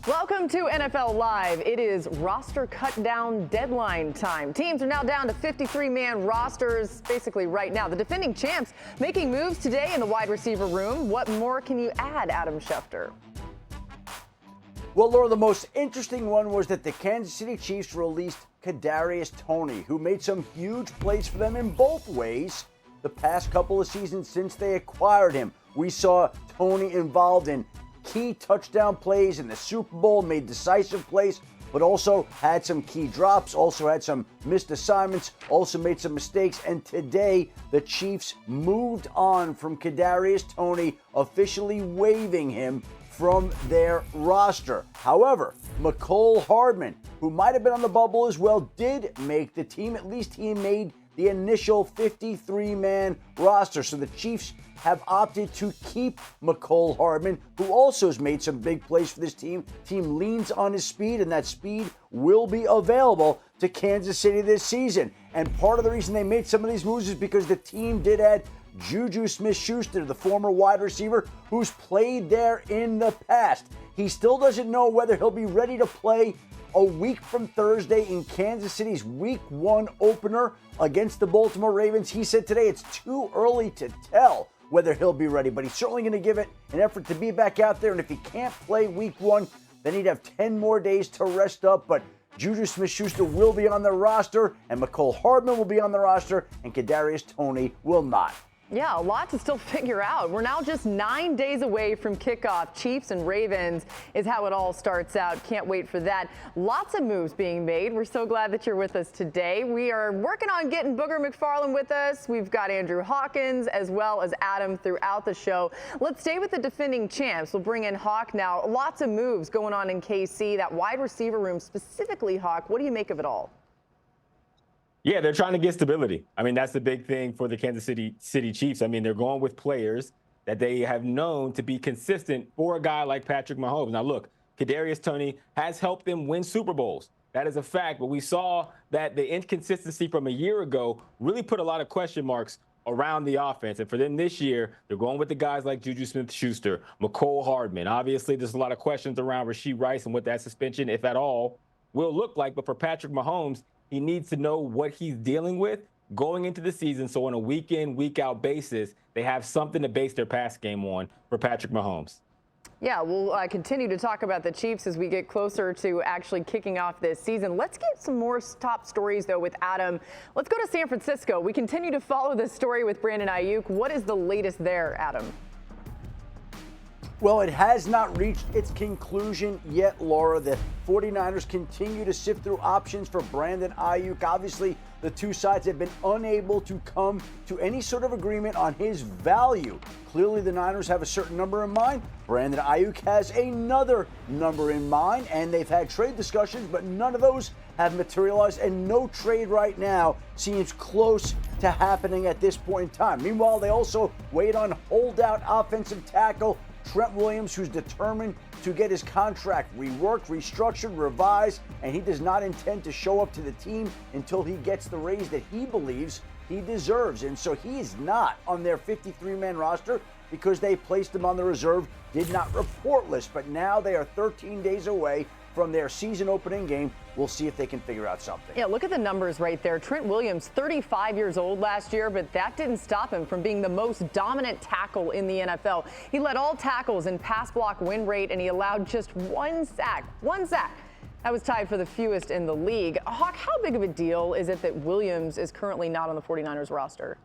Welcome to NFL Live. It is roster cut down deadline time. Teams are now down to 53-man rosters basically right now. The defending champs making moves today in the wide receiver room. What more can you add, Adam Schefter? Well, Laura, the most interesting one was that the Kansas City Chiefs released Kadarius Toney, who made some huge plays for them in both ways the past couple of seasons since they acquired him. We saw Toney involved in key touchdown plays in the Super Bowl, made decisive plays, but also had some key drops, also had some missed assignments, also made some mistakes. And today, the Chiefs moved on from Kadarius Toney, officially waiving him from their roster. However, Mecole Hardman, who might have been on the bubble as well, did make the team. At least he made the initial 53-man roster. So the Chiefs have opted to keep Mecole Hardman, who also has made some big plays for this team. Team leans on his speed, and that speed will be available to Kansas City this season. And part of the reason they made some of these moves is because the team did add Juju Smith-Schuster, the former wide receiver who's played there in the past. He still doesn't know whether he'll be ready to play a week from Thursday in Kansas City's Week 1 opener against the Baltimore Ravens. He said today it's too early to tell whether he'll be ready, but he's certainly going to give it an effort to be back out there. And if he can't play Week 1, then he'd have 10 more days to rest up. But Juju Smith-Schuster will be on the roster, and Mecole Hardman will be on the roster, and Kadarius Toney will not. Yeah, a lot to still figure out. We're now just 9 days away from kickoff. Chiefs and Ravens is how it all starts out. Can't wait for that. Lots of moves being made. We're so glad that you're with us today. We are working on getting Booger McFarland with us. We've got Andrew Hawkins as well as Adam throughout the show. Let's stay with the defending champs. We'll bring in Hawk now. Lots of moves going on in KC. That wide receiver room specifically, Hawk, what do you make of it all? Yeah, they're trying to get stability. I mean, that's the big thing for the Kansas City Chiefs. I mean, they're going with players that they have known to be consistent for a guy like Patrick Mahomes. Now, look, Kadarius Toney has helped them win Super Bowls. That is a fact. But we saw that the inconsistency from a year ago really put a lot of question marks around the offense. And for them this year, they're going with the guys like Juju Smith-Schuster, Mecole Hardman. Obviously, there's a lot of questions around Rashee Rice and what that suspension, if at all, will look like. But for Patrick Mahomes, he needs to know what he's dealing with going into the season. So on a week-in, week-out basis, they have something to base their pass game on for Patrick Mahomes. Yeah, we'll continue to talk about the Chiefs as we get closer to actually kicking off this season. Let's get some more top stories, though, with Adam. Let's go to San Francisco. We continue to follow this story with Brandon Ayuk. What is the latest there, Adam? Well, it has not reached its conclusion yet, Laura. The 49ers continue to sift through options for Brandon Ayuk. Obviously, the two sides have been unable to come to any sort of agreement on his value. Clearly, the Niners have a certain number in mind. Brandon Ayuk has another number in mind, and they've had trade discussions, but none of those have materialized, and no trade right now seems close to happening at this point in time. Meanwhile, they also wait on holdout offensive tackle Trent Williams, who's determined to get his contract reworked, restructured, revised, and he does not intend to show up to the team until he gets the raise that he believes he deserves. And so he is not on their 53-man roster because they placed him on the reserve, did not report list. But now they are 13 days away from their season opening game. We'll see if they can figure out something. Yeah, look at the numbers right there. Trent Williams, 35 years old last year, but that didn't stop him from being the most dominant tackle in the NFL. He led all tackles in pass block win rate, and he allowed just one sack. One sack. That was tied for the fewest in the league. Hawk, how big of a deal is it that Williams is currently not on the 49ers roster?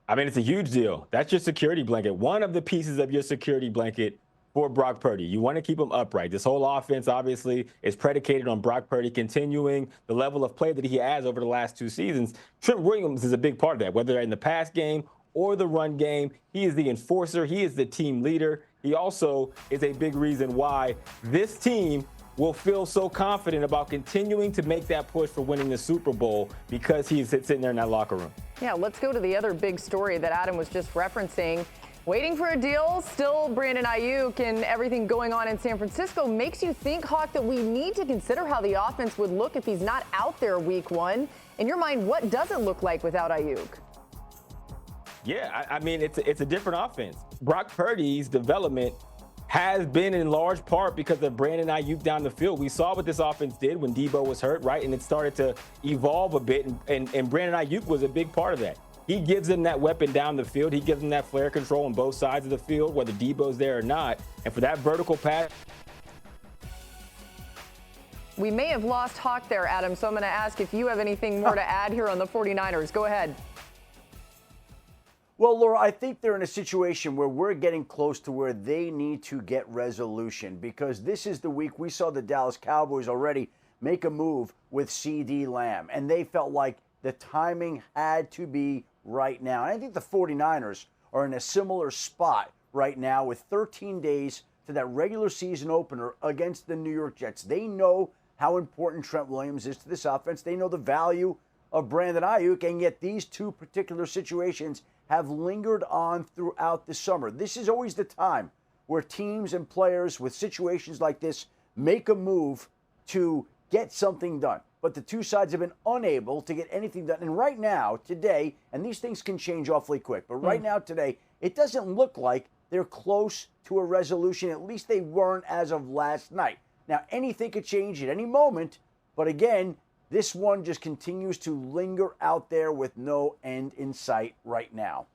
I mean, it's a huge deal. That's your security blanket. One of the pieces of your security blanket for Brock Purdy. You want to keep him upright. This whole offense, obviously, is predicated on Brock Purdy continuing the level of play that he has over the last two seasons. Trent Williams is a big part of that, whether in the pass game or the run game. He is the enforcer. He is the team leader. He also is a big reason why this team will feel so confident about continuing to make that push for winning the Super Bowl because he's sitting there in that locker room. Yeah, let's go to the other big story that Adam was just referencing. Waiting for a deal, still Brandon Ayuk, and everything going on in San Francisco makes you think, Hawk, that we need to consider how the offense would look if he's not out there week one. In your mind, what does it look like without Ayuk? Yeah, I mean, it's a different offense. Brock Purdy's development has been in large part because of Brandon Ayuk down the field. We saw what this offense did when Debo was hurt, right? And it started to evolve a bit, and Brandon Ayuk was a big part of that. He gives them that weapon down the field. He gives them that flare control on both sides of the field, whether Debo's there or not. And for that vertical pass, we may have lost Hawk there, Adam, so I'm going to ask if you have anything more to add here on the 49ers. Go ahead. Well, Laura, I think they're in a situation where we're getting close to where they need to get resolution, because this is the week we saw the Dallas Cowboys already make a move with CD Lamb, and they felt like the timing had to be right now. And I think the 49ers are in a similar spot right now with 13 days to that regular season opener against the New York Jets. They know how important Trent Williams is to this offense. They know the value of Brandon Ayuk, and yet these two particular situations have lingered on throughout the summer. This is always the time where teams and players with situations like this make a move to get something done. But the two sides have been unable to get anything done. And right now, today, and these things can change awfully quick, but right now, today, it doesn't look like they're close to a resolution. At least they weren't as of last night. Now, anything could change at any moment, but again, this one just continues to linger out there with no end in sight right now.